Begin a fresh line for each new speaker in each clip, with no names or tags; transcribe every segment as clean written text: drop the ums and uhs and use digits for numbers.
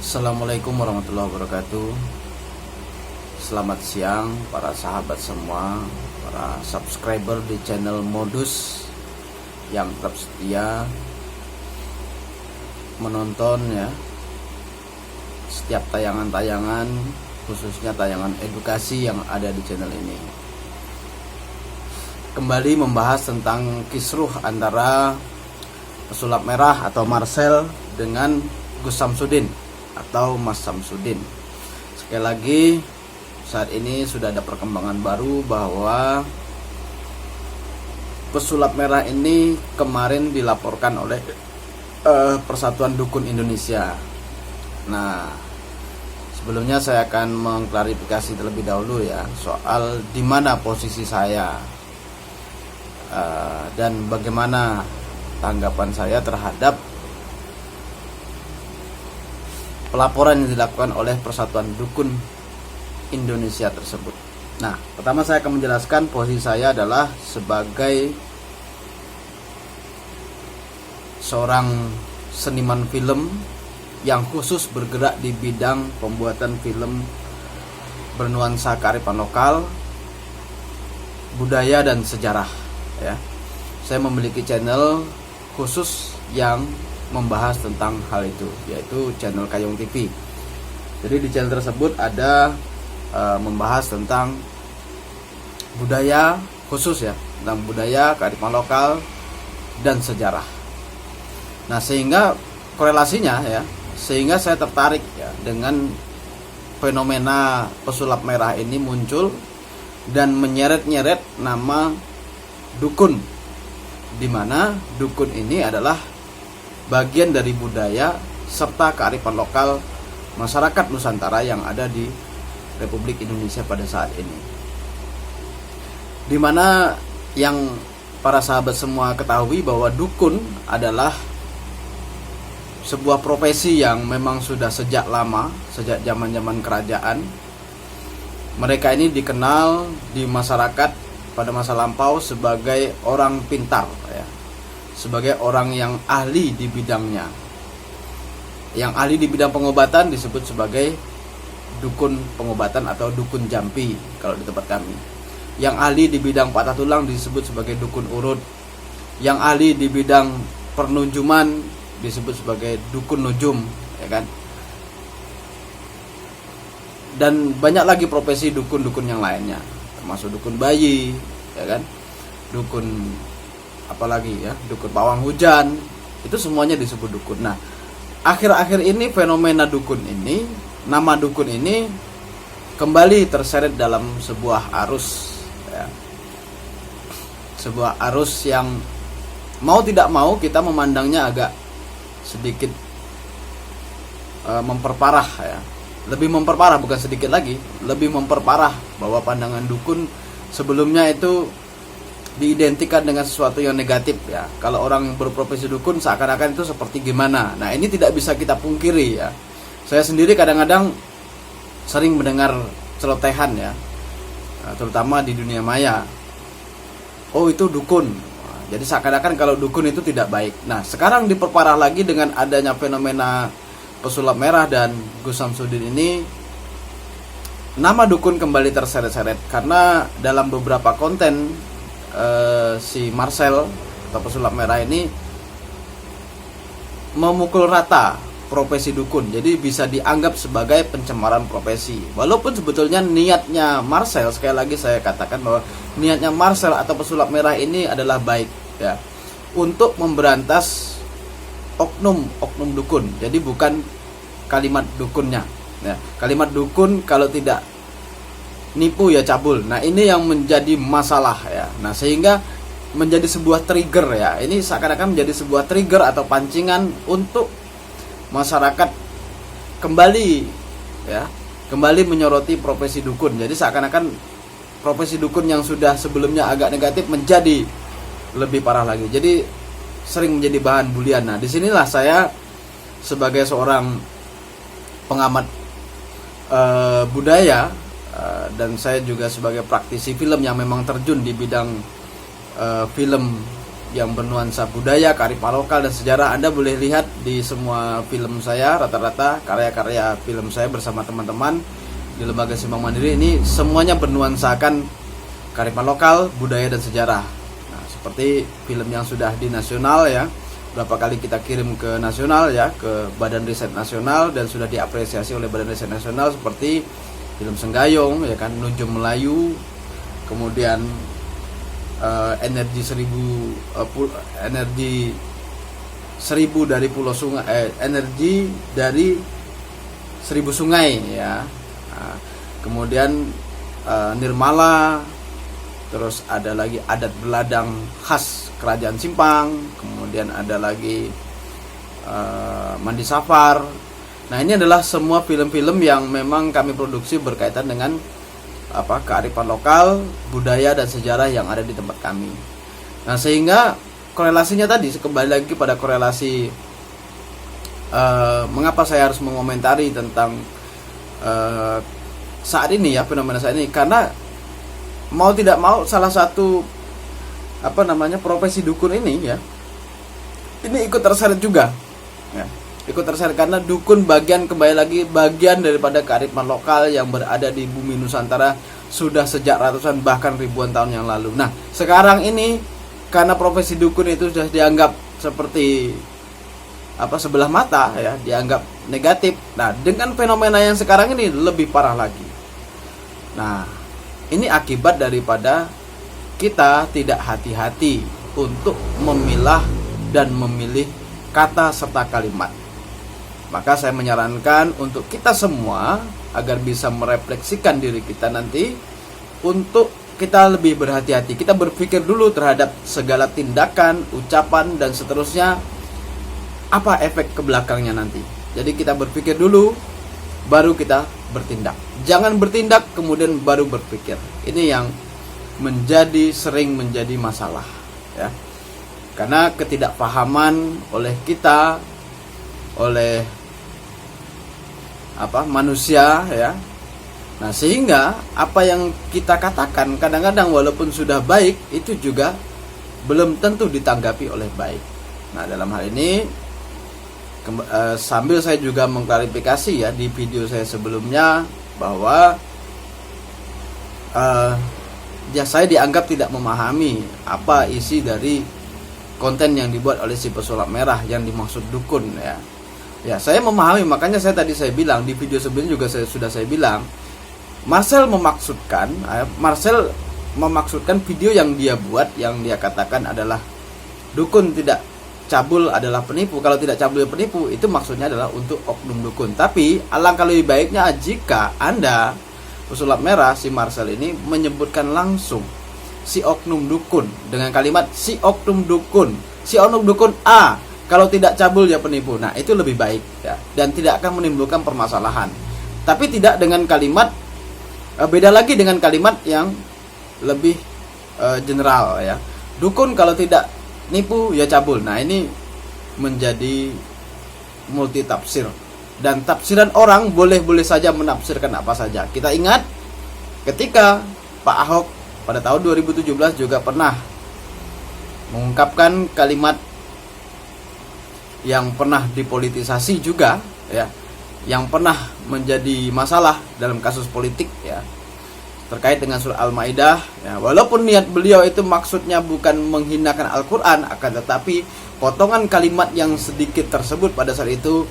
Assalamualaikum warahmatullahi wabarakatuh. Selamat siang para sahabat semua, para subscriber di channel Modus yang tetap setia menonton ya setiap tayangan-tayangan, khususnya tayangan edukasi yang ada di channel ini. Kembali membahas tentang kisruh antara pesulap merah atau Marcel dengan Gus Samsudin atau Mas Samsudin. Sekali lagi, saat ini sudah ada perkembangan baru bahwa pesulap merah ini kemarin dilaporkan oleh Persatuan Dukun Indonesia. Nah, sebelumnya saya akan mengklarifikasi terlebih dahulu ya soal di mana posisi saya dan bagaimana tanggapan saya terhadap pelaporan yang dilakukan oleh Persatuan Dukun Indonesia tersebut. Nah, pertama saya akan menjelaskan posisi saya adalah sebagai seorang seniman film yang khusus bergerak di bidang pembuatan film bernuansa kearifan lokal, budaya dan sejarah ya. Saya memiliki channel khusus yang membahas tentang hal itu, yaitu channel Kayong TV. Jadi di channel tersebut ada membahas tentang budaya khusus ya, tentang budaya, kearifan lokal dan sejarah. Nah, sehingga korelasinya ya, sehingga saya tertarik ya dengan fenomena pesulap merah ini muncul dan menyeret-nyeret nama dukun, di mana dukun ini adalah bagian dari budaya serta kearifan lokal masyarakat Nusantara yang ada di Republik Indonesia pada saat ini. Di mana yang para sahabat semua ketahui bahwa dukun adalah sebuah profesi yang memang sudah sejak lama, sejak zaman-zaman kerajaan. Mereka ini dikenal di masyarakat pada masa lampau sebagai orang pintar ya, sebagai orang yang ahli di bidangnya. Yang ahli di bidang pengobatan disebut sebagai dukun pengobatan atau dukun jampi kalau di tempat kami. Yang ahli di bidang patah tulang disebut sebagai dukun urut. Yang ahli di bidang pernujuman disebut sebagai dukun nujum, ya kan? Dan banyak lagi profesi dukun-dukun yang lainnya, termasuk dukun bayi, ya kan? Dukun apalagi ya, dukun pawang hujan, itu semuanya disebut dukun. Nah, akhir-akhir ini fenomena dukun ini, nama dukun ini kembali terseret dalam sebuah arus ya. Sebuah arus yang mau tidak mau kita memandangnya agak sedikit memperparah ya. Lebih memperparah, bukan sedikit lagi, lebih memperparah bahwa pandangan dukun sebelumnya itu diidentikan dengan sesuatu yang negatif ya. Kalau orang berprofesi dukun seakan-akan itu seperti gimana. Nah, ini tidak bisa kita pungkiri ya. Saya sendiri kadang-kadang sering mendengar celotehan ya, terutama di dunia maya. Oh, itu dukun. Jadi seakan-akan kalau dukun itu tidak baik. Nah, sekarang diperparah lagi dengan adanya fenomena pesulap merah dan Gus Samsudin ini. Nama dukun kembali terseret-seret karena dalam beberapa konten si Marcel atau pesulap merah ini memukul rata profesi dukun. Jadi bisa dianggap sebagai pencemaran profesi. Walaupun sebetulnya niatnya Marcel, sekali lagi saya katakan bahwa niatnya Marcel atau pesulap merah ini adalah baik ya, untuk memberantas oknum dukun. Jadi bukan kalimat dukunnya ya. Kalimat dukun kalau tidak nipu ya cabul. Nah, ini yang menjadi masalah ya. Nah, sehingga menjadi sebuah trigger ya. Ini seakan-akan menjadi sebuah trigger atau pancingan untuk masyarakat kembali ya, kembali menyoroti profesi dukun. Jadi seakan-akan profesi dukun yang sudah sebelumnya agak negatif menjadi lebih parah lagi. Jadi sering menjadi bahan bulian. Nah, disinilah saya sebagai seorang pengamat budaya dan saya juga sebagai praktisi film yang memang terjun di bidang film yang bernuansa budaya, kearifan lokal dan sejarah. Anda boleh lihat di semua film saya, rata-rata karya-karya film saya bersama teman-teman di Lembaga Simbang Mandiri ini semuanya bernuansakan kearifan lokal, budaya dan sejarah. Nah, seperti film yang sudah di nasional ya, berapa kali kita kirim ke nasional ya, ke Badan Riset Nasional dan sudah diapresiasi oleh Badan Riset Nasional, seperti film Senggayong ya kan, Nujum Melayu, kemudian energi 1000 dari pulau sungai, energi dari 1000 sungai ya. Nah, kemudian Nirmala, terus ada lagi adat beladang khas Kerajaan Simpang, kemudian ada lagi Mandi Safar. Nah, ini adalah semua film-film yang memang kami produksi berkaitan dengan kearifan lokal, budaya dan sejarah yang ada di tempat kami. Nah, sehingga korelasinya tadi kembali lagi pada korelasi mengapa saya harus mengomentari tentang saat ini ya, fenomena saat ini, karena mau tidak mau salah satu profesi dukun ini ya, ini ikut terseret juga ya. Ikut terseret karena dukun kembali lagi bagian daripada kearifan lokal yang berada di bumi Nusantara sudah sejak ratusan bahkan ribuan tahun yang lalu. Nah, sekarang ini karena profesi dukun itu sudah dianggap seperti sebelah mata ya, dianggap negatif. Nah, dengan fenomena yang sekarang ini lebih parah lagi. Nah, ini akibat daripada kita tidak hati-hati untuk memilah dan memilih kata serta kalimat. Maka saya menyarankan untuk kita semua agar bisa merefleksikan diri kita nanti, untuk kita lebih berhati-hati. Kita berpikir dulu terhadap segala tindakan, ucapan dan seterusnya, apa efek ke belakangnya nanti. Jadi kita berpikir dulu baru kita bertindak. Jangan bertindak kemudian baru berpikir. Ini yang sering menjadi masalah ya. Karena ketidakpahaman oleh kita, oleh manusia ya. Nah, sehingga apa yang kita katakan kadang-kadang walaupun sudah baik, itu juga belum tentu ditanggapi oleh baik. Nah, dalam hal ini sambil saya juga mengklarifikasi ya di video saya sebelumnya bahwa saya dianggap tidak memahami apa isi dari konten yang dibuat oleh si pesulap merah yang dimaksud dukun ya. Ya, saya memahami, makanya saya bilang di video sebelumnya juga saya bilang, Marcel memaksudkan video yang dia buat, yang dia katakan adalah dukun tidak cabul adalah penipu. Kalau tidak cabul penipu, itu maksudnya adalah untuk oknum dukun. Tapi alangkah lebih baiknya jika Anda pesulap merah si Marcel ini menyebutkan langsung si oknum dukun dengan kalimat si oknum dukun A, kalau tidak cabul ya penipu. Nah, itu lebih baik ya, dan tidak akan menimbulkan permasalahan. Tapi tidak dengan kalimat beda lagi dengan kalimat yang lebih general ya. Dukun kalau tidak nipu ya cabul. Nah, ini menjadi multi tafsir, dan tafsiran orang boleh-boleh saja menafsirkan apa saja. Kita ingat ketika Pak Ahok pada tahun 2017 juga pernah mengungkapkan kalimat yang pernah dipolitisasi juga ya, yang pernah menjadi masalah dalam kasus politik ya, terkait dengan surah Al-Maidah ya. Walaupun niat beliau itu maksudnya bukan menghinakan Al-Quran, akan tetapi potongan kalimat yang sedikit tersebut pada saat itu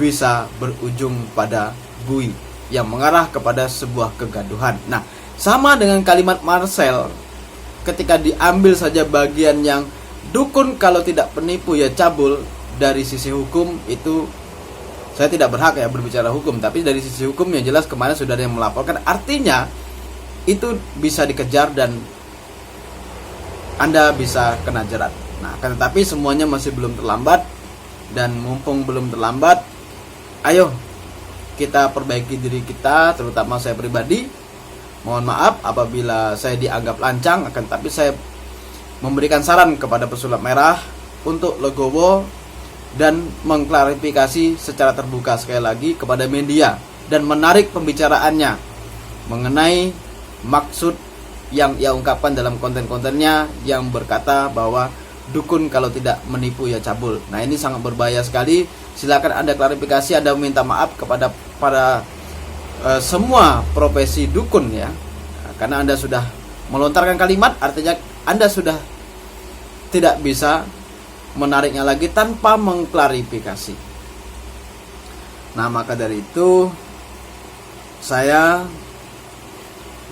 bisa berujung pada bui yang mengarah kepada sebuah kegaduhan. Nah, sama dengan kalimat Marcel, ketika diambil saja bagian yang dukun kalau tidak penipu ya cabul, dari sisi hukum itu saya tidak berhak ya berbicara hukum, tapi dari sisi hukum yang jelas kemarin sudah ada yang melaporkan, artinya itu bisa dikejar dan Anda bisa kena jerat. Nah, akan tetapi semuanya masih belum terlambat, dan mumpung belum terlambat, ayo kita perbaiki diri kita, terutama saya pribadi. Mohon maaf apabila saya dianggap lancang, akan tetapi saya memberikan saran kepada pesulap merah untuk legowo dan mengklarifikasi secara terbuka sekali lagi kepada media dan menarik pembicaraannya mengenai maksud yang ia ungkapkan dalam konten-kontennya yang berkata bahwa dukun kalau tidak menipu ya cabul. Nah, ini sangat berbahaya sekali. Silakan Anda klarifikasi, Anda minta maaf kepada para semua profesi dukun ya. Karena Anda sudah melontarkan kalimat, artinya Anda sudah tidak bisa menariknya lagi tanpa mengklarifikasi. Nah, maka dari itu saya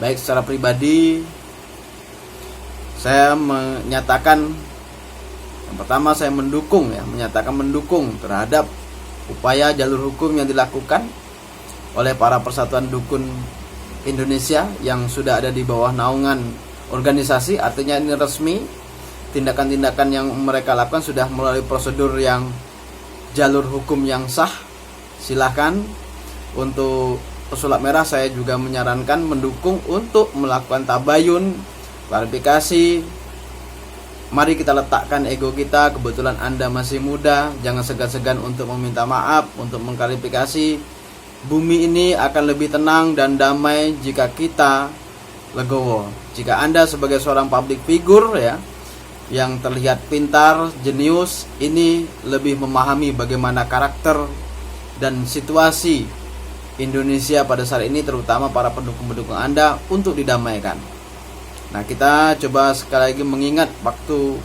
baik secara pribadi saya menyatakan, yang pertama saya menyatakan mendukung terhadap upaya jalur hukum yang dilakukan oleh para persatuan dukun Indonesia yang sudah ada di bawah naungan organisasi. Artinya ini resmi, tindakan-tindakan yang mereka lakukan sudah melalui prosedur yang jalur hukum yang sah. Silahkan. Untuk Pesulap Merah saya juga menyarankan mendukung untuk melakukan tabayun, klarifikasi. Mari kita letakkan ego kita. Kebetulan Anda masih muda, jangan segan-segan untuk meminta maaf, untuk mengklarifikasi. Bumi ini akan lebih tenang dan damai jika kita legowo. Jika Anda sebagai seorang public figure ya, yang terlihat pintar, jenius, ini lebih memahami bagaimana karakter dan situasi Indonesia pada saat ini, terutama para pendukung-pendukung Anda, untuk didamaikan. Nah, kita coba sekali lagi mengingat waktu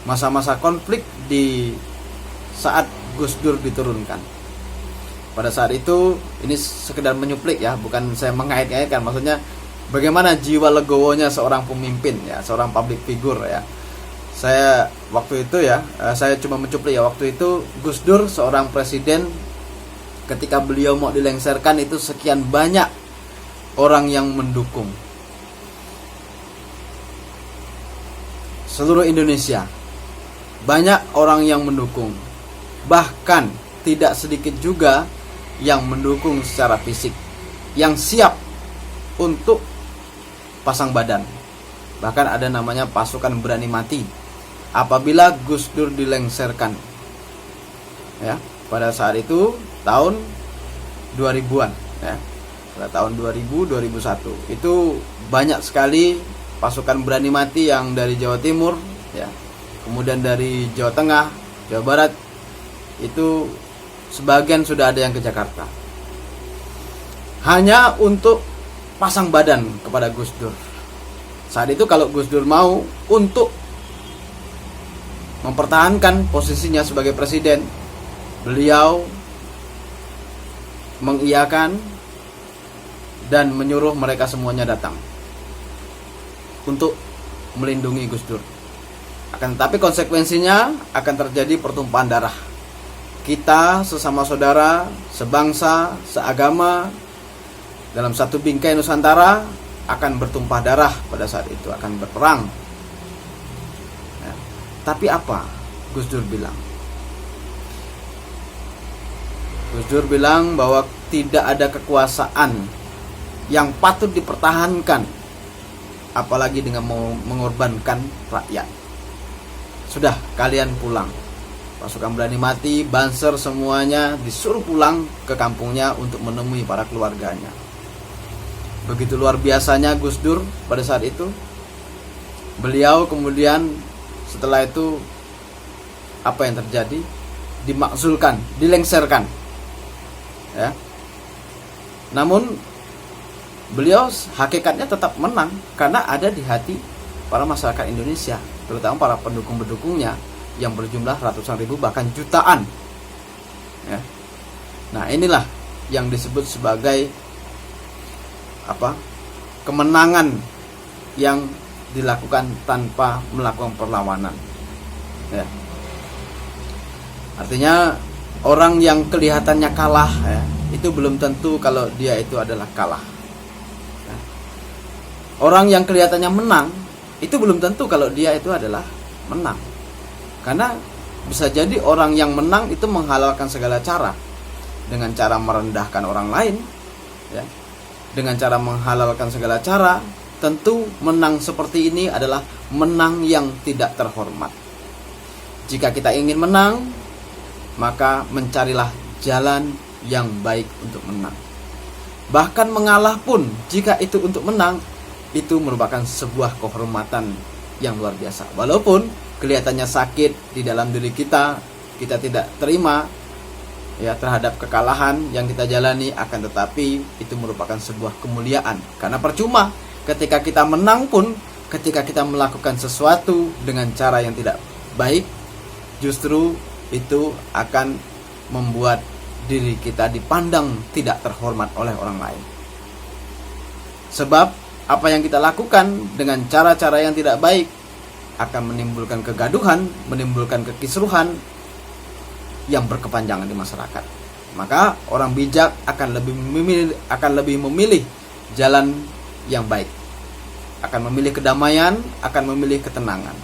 masa-masa konflik di saat Gus Dur diturunkan. Pada saat itu, ini sekedar menyuplik ya, bukan saya mengait-ngaitkan. Maksudnya bagaimana jiwa legowonya seorang pemimpin ya, seorang public figure ya. Saya waktu itu ya, saya cuma mencuplik ya, waktu itu Gus Dur seorang presiden, ketika beliau mau dilengsarkan itu sekian banyak orang yang mendukung. Seluruh Indonesia banyak orang yang mendukung. Bahkan tidak sedikit juga yang mendukung secara fisik, yang siap untuk pasang badan. Bahkan ada namanya pasukan berani mati apabila Gus Dur dilengsarkan. Ya, pada saat itu tahun 2000-an ya. Pada tahun 2000 2001 itu banyak sekali pasukan berani mati yang dari Jawa Timur ya. Kemudian dari Jawa Tengah, Jawa Barat, itu sebagian sudah ada yang ke Jakarta. Hanya untuk pasang badan kepada Gus Dur. Saat itu kalau Gus Dur mau untuk mempertahankan posisinya sebagai presiden, beliau mengiyakan dan menyuruh mereka semuanya datang untuk melindungi Gus Dur. Akan tetapi konsekuensinya akan terjadi pertumpahan darah. Kita sesama saudara, sebangsa, seagama, dalam satu bingkai Nusantara akan bertumpah darah pada saat itu, akan berperang. Ya. Tapi apa Gus Dur bilang? Gus Dur bilang bahwa tidak ada kekuasaan yang patut dipertahankan, apalagi dengan mengorbankan rakyat. Sudah, kalian pulang. Pasukan berani mati, Banser semuanya disuruh pulang ke kampungnya untuk menemui para keluarganya. Begitu luar biasanya Gus Dur pada saat itu. Beliau kemudian setelah itu apa yang terjadi? Dimakzulkan, dilengsarkan. Ya. Namun beliau hakikatnya tetap menang karena ada di hati para masyarakat Indonesia, terutama para pendukung-pendukungnya yang berjumlah ratusan ribu bahkan jutaan. Ya. Nah, inilah yang disebut sebagai kemenangan yang dilakukan tanpa melakukan perlawanan. Ya. Artinya orang yang kelihatannya kalah ya, itu belum tentu kalau dia itu adalah kalah. Ya. Orang yang kelihatannya menang itu belum tentu kalau dia itu adalah menang. Karena bisa jadi orang yang menang itu menghalalkan segala cara, dengan cara merendahkan orang lain ya. Dengan cara menghalalkan segala cara, tentu menang seperti ini adalah menang yang tidak terhormat. Jika kita ingin menang, maka mencarilah jalan yang baik untuk menang. Bahkan mengalah pun, jika itu untuk menang, itu merupakan sebuah kehormatan yang luar biasa. Walaupun kelihatannya sakit di dalam diri kita, kita tidak terima ya terhadap kekalahan yang kita jalani, akan tetapi itu merupakan sebuah kemuliaan. Karena percuma ketika kita menang pun, ketika kita melakukan sesuatu dengan cara yang tidak baik, justru itu akan membuat diri kita dipandang tidak terhormat oleh orang lain. Sebab apa yang kita lakukan dengan cara-cara yang tidak baik akan menimbulkan kegaduhan, menimbulkan kekisruhan yang berkepanjangan di masyarakat. Maka orang bijak akan lebih memilih jalan yang baik, akan memilih kedamaian, akan memilih ketenangan.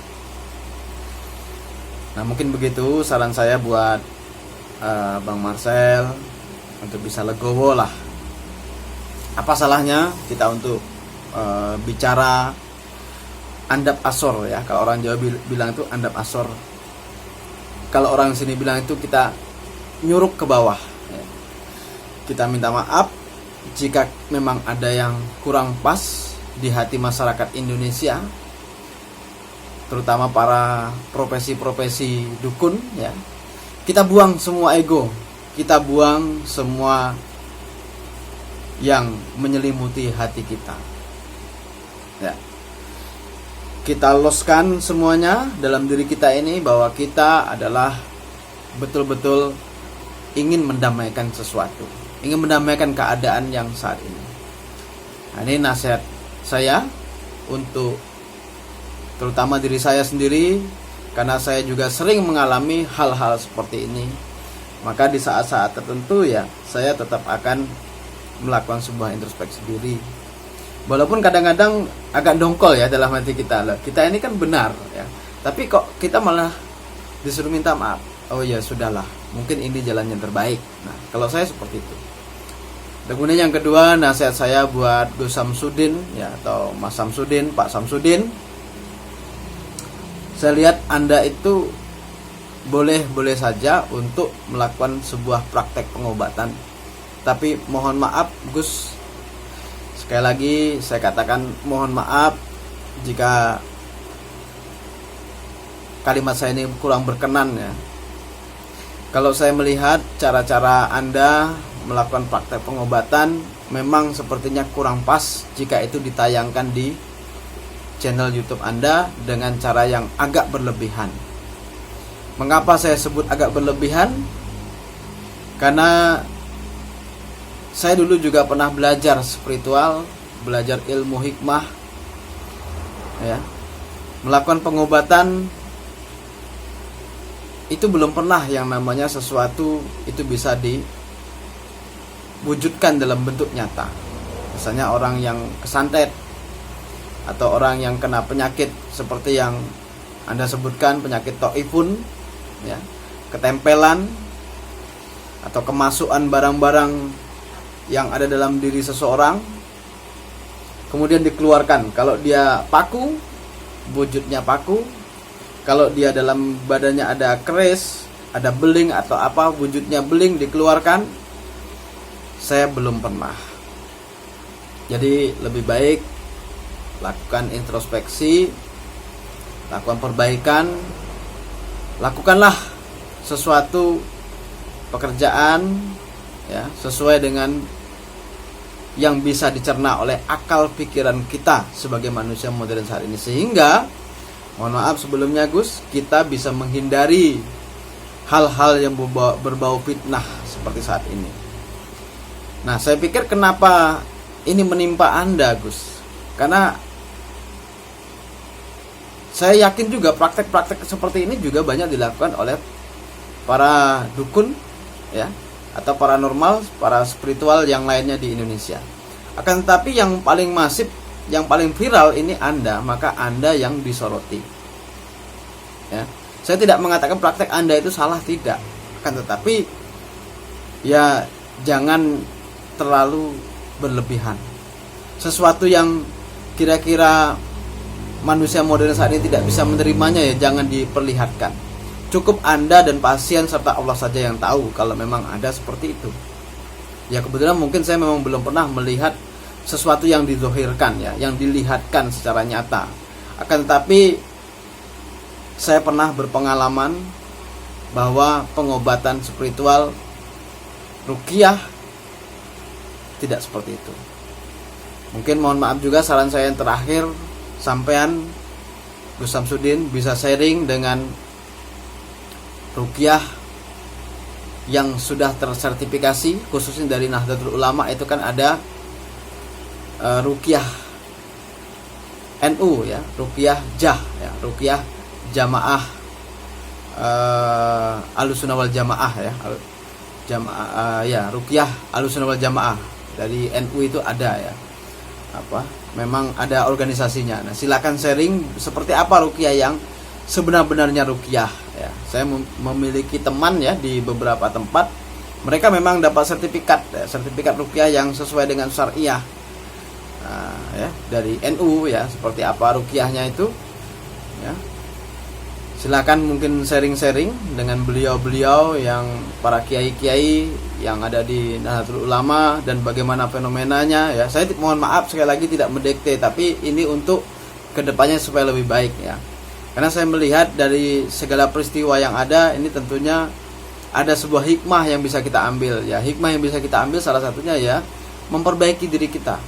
Nah, mungkin begitu saran saya buat Bang Marcel, untuk bisa legowo lah. Apa salahnya kita untuk bicara andap asor ya. Kalau orang Jawa bilang itu andap asor. Kalau orang sini bilang itu kita nyuruk ke bawah ya. Kita minta maaf jika memang ada yang kurang pas di hati masyarakat Indonesia, terutama para profesi-profesi dukun ya. Kita buang semua ego, kita buang semua yang menyelimuti hati kita ya. Kita loskan semuanya dalam diri kita ini, bahwa kita adalah betul-betul ingin mendamaikan sesuatu, ingin mendamaikan keadaan yang saat ini. Nah, ini nasihat saya untuk terutama diri saya sendiri, karena saya juga sering mengalami hal-hal seperti ini. Maka di saat-saat tertentu ya, saya tetap akan melakukan sebuah introspeksi diri. Walaupun kadang-kadang agak dongkol ya dalam hati kita, lah kita ini kan benar ya, tapi kok kita malah disuruh minta maaf. Oh ya sudahlah, mungkin ini jalan yang terbaik. Nah, kalau saya seperti itu. Dan kemudian yang kedua, nasihat saya buat Gus Samsudin ya, atau Mas Samsudin, Pak Samsudin. Saya lihat Anda itu boleh saja untuk melakukan sebuah praktek pengobatan. Tapi mohon maaf Gus, sekali lagi saya katakan mohon maaf jika kalimat saya ini kurang berkenan ya. Kalau saya melihat cara-cara Anda melakukan praktek pengobatan memang sepertinya kurang pas jika itu ditayangkan di channel YouTube Anda dengan cara yang agak berlebihan. Mengapa saya sebut agak berlebihan? Karena saya dulu juga pernah belajar spiritual, belajar ilmu hikmah ya. Melakukan pengobatan itu belum pernah yang namanya sesuatu itu bisa diwujudkan dalam bentuk nyata. Misalnya orang yang kesantet atau orang yang kena penyakit seperti yang Anda sebutkan, penyakit taifun ya, ketempelan atau kemasukan barang-barang yang ada dalam diri seseorang kemudian dikeluarkan. Kalau dia paku, wujudnya paku. Kalau dia dalam badannya ada keris, ada beling atau apa, wujudnya beling dikeluarkan. Saya belum pernah. Jadi lebih baik lakukan introspeksi, lakukan perbaikan, lakukanlah sesuatu pekerjaan ya, sesuai dengan yang bisa dicerna oleh akal pikiran kita sebagai manusia modern saat ini, sehingga mohon maaf sebelumnya Gus, kita bisa menghindari hal-hal yang berbau fitnah seperti saat ini. Nah, saya pikir kenapa ini menimpa Anda Gus, karena saya yakin juga praktek-praktek seperti ini juga banyak dilakukan oleh para dukun ya, atau paranormal, para spiritual yang lainnya di Indonesia. Akan tetapi yang paling masif, yang paling viral ini Anda, maka Anda yang disoroti. Ya, saya tidak mengatakan praktek Anda itu salah, tidak. Akan tetapi ya jangan terlalu berlebihan. Sesuatu yang kira-kira manusia modern saat ini tidak bisa menerimanya ya jangan diperlihatkan. Cukup Anda dan pasien serta Allah saja yang tahu kalau memang ada seperti itu. Ya kebetulan mungkin saya memang belum pernah melihat sesuatu yang dizohirkan ya, yang dilihatkan secara nyata. Akan tetapi saya pernah berpengalaman bahwa pengobatan spiritual ruqyah tidak seperti itu. Mungkin mohon maaf juga, saran saya yang terakhir, sampean Gus Samsudin bisa sharing dengan ruqyah yang sudah tersertifikasi, khususnya dari Nahdlatul Ulama. Itu kan ada ruqyah NU ya, ruqyah jah ya, ruqyah jamaah Ahlussunnah wal Jamaah ya, jamaah ya, ruqyah Ahlussunnah wal Jamaah dari NU itu ada ya, memang ada organisasinya. Nah, silakan sharing seperti apa ruqyah yang sebenar-benarnya ruqyah ya. Saya memiliki teman ya di beberapa tempat, mereka memang dapat sertifikat ruqyah yang sesuai dengan syariah ya, dari NU ya, seperti apa ruqyahnya itu ya. Silakan mungkin sharing-sharing dengan beliau-beliau yang para kiai-kiai yang ada di Nahdlatul Ulama dan bagaimana fenomenanya ya. Saya mohon maaf sekali lagi tidak mendikte, tapi ini untuk kedepannya supaya lebih baik ya. Karena saya melihat dari segala peristiwa yang ada ini tentunya ada sebuah hikmah yang bisa kita ambil ya. Hikmah yang bisa kita ambil salah satunya ya memperbaiki diri kita,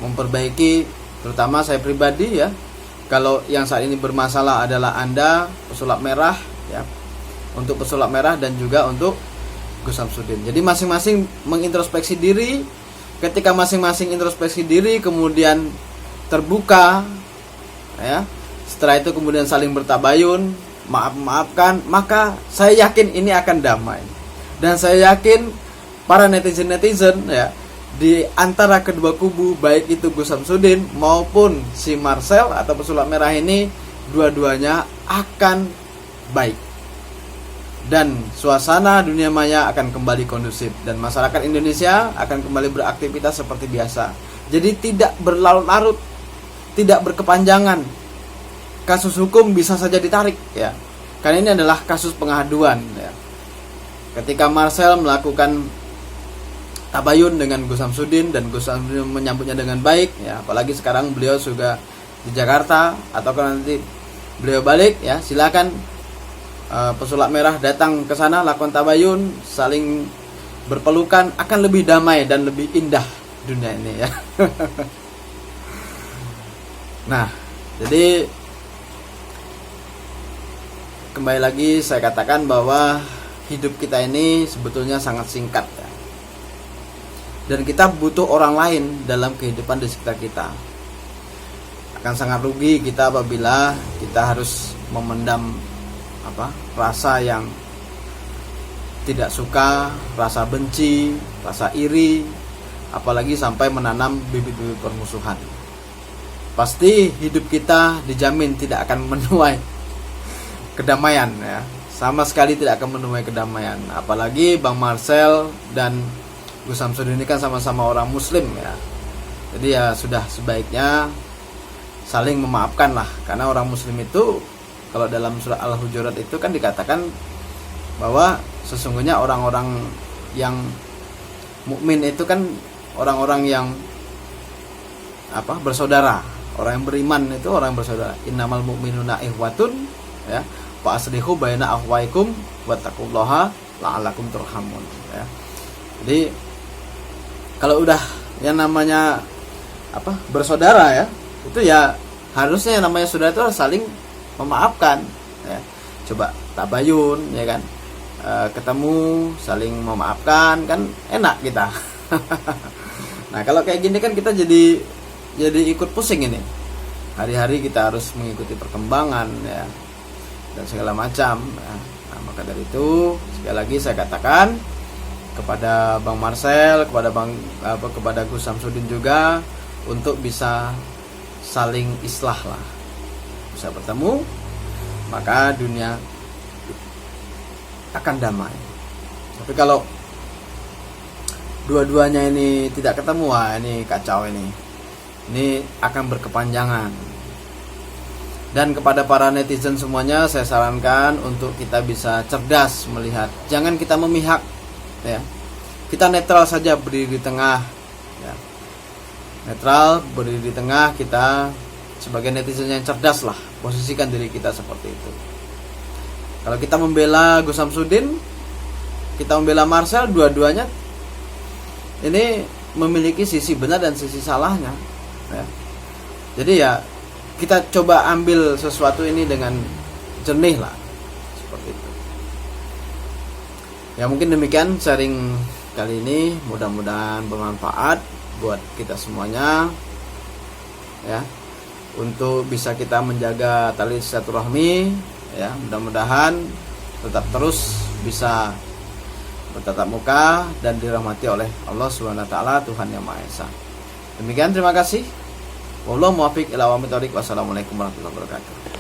memperbaiki, terutama saya pribadi ya. Kalau yang saat ini bermasalah adalah Anda pesulap merah ya, untuk pesulap merah dan juga untuk Gus Samsudin. Jadi masing-masing mengintrospeksi diri. Ketika masing-masing introspeksi diri kemudian terbuka ya, setelah itu kemudian saling bertabayun, maaf-maafkan, maka saya yakin ini akan damai. Dan saya yakin para netizen-netizen ya di antara kedua kubu, baik itu Gus Samsudin maupun si Marcel atau pesulap merah ini, dua-duanya akan baik dan suasana dunia maya akan kembali kondusif dan masyarakat Indonesia akan kembali beraktivitas seperti biasa. Jadi tidak berlarut-larut, tidak berkepanjangan. Kasus hukum bisa saja ditarik ya, karena ini adalah kasus pengaduan ya. Ketika Marcel melakukan tabayun dengan Gus Samsudin dan Gus Samsudin menyambutnya dengan baik ya, apalagi sekarang beliau juga di Jakarta, atau nanti beliau balik ya, silakan pesulap merah datang ke sana, lakukan tabayun, saling berpelukan, akan lebih damai dan lebih indah dunia ini ya. Nah, jadi kembali lagi saya katakan bahwa hidup kita ini sebetulnya sangat singkat ya. Dan kita butuh orang lain dalam kehidupan di sekitar kita. Akan sangat rugi kita apabila kita harus memendam rasa yang tidak suka, rasa benci, rasa iri, apalagi sampai menanam bibit-bibit permusuhan. Pasti hidup kita dijamin tidak akan menuai kedamaian ya. Sama sekali tidak akan menuai kedamaian. Apalagi Bang Marcel dan Gus Samsudin ini kan sama-sama orang muslim ya. Jadi ya sudah sebaiknya saling memaafkan lah. Karena orang muslim itu, kalau dalam surah Al-Hujurat itu kan dikatakan bahwa sesungguhnya orang-orang yang mukmin itu kan orang-orang yang bersaudara. Orang yang beriman itu orang yang bersaudara. Innamal mu'minuna ikhwatun ya. Fa aslihu baina akhwaikum wattaqullaha la'allakum turhamun ya. Jadi kalau udah yang namanya bersaudara ya, itu ya harusnya yang namanya saudara itu saling memaafkan ya. Coba tabayun ya kan, ketemu saling memaafkan kan enak kita. Nah kalau kayak gini kan kita jadi ikut pusing ini. Hari-hari kita harus mengikuti perkembangan ya dan segala macam ya. Nah, maka dari itu sekali lagi saya katakan kepada Bang Marcel, kepada Gus Samsudin juga untuk bisa saling islah lah, bisa bertemu, maka dunia akan damai. Tapi kalau dua-duanya ini tidak ketemu, wah ini kacau ini akan berkepanjangan. Dan kepada para netizen semuanya saya sarankan untuk kita bisa cerdas melihat, jangan kita memihak ya. Kita netral saja, berdiri di tengah ya. Netral, berdiri di tengah, kita sebagai netizen yang cerdas lah, posisikan diri kita seperti itu. Kalau kita membela Gus Samsudin, kita membela Marcel, dua-duanya ini memiliki sisi benar dan sisi salahnya, ya. Jadi ya kita coba ambil sesuatu ini dengan jernih lah, seperti itu. Ya mungkin demikian sharing kali ini, mudah-mudahan bermanfaat buat kita semuanya, ya, untuk bisa kita menjaga tali silaturahmi, ya. Mudah-mudahan tetap terus bisa bertatap muka dan dirahmati oleh Allah Subhanahu wa taala, Tuhan yang Maha Esa. Demikian, terima kasih. Wallahu muwaffiq ila aqwamit thoriq. Wassalamualaikum warahmatullahi wabarakatuh.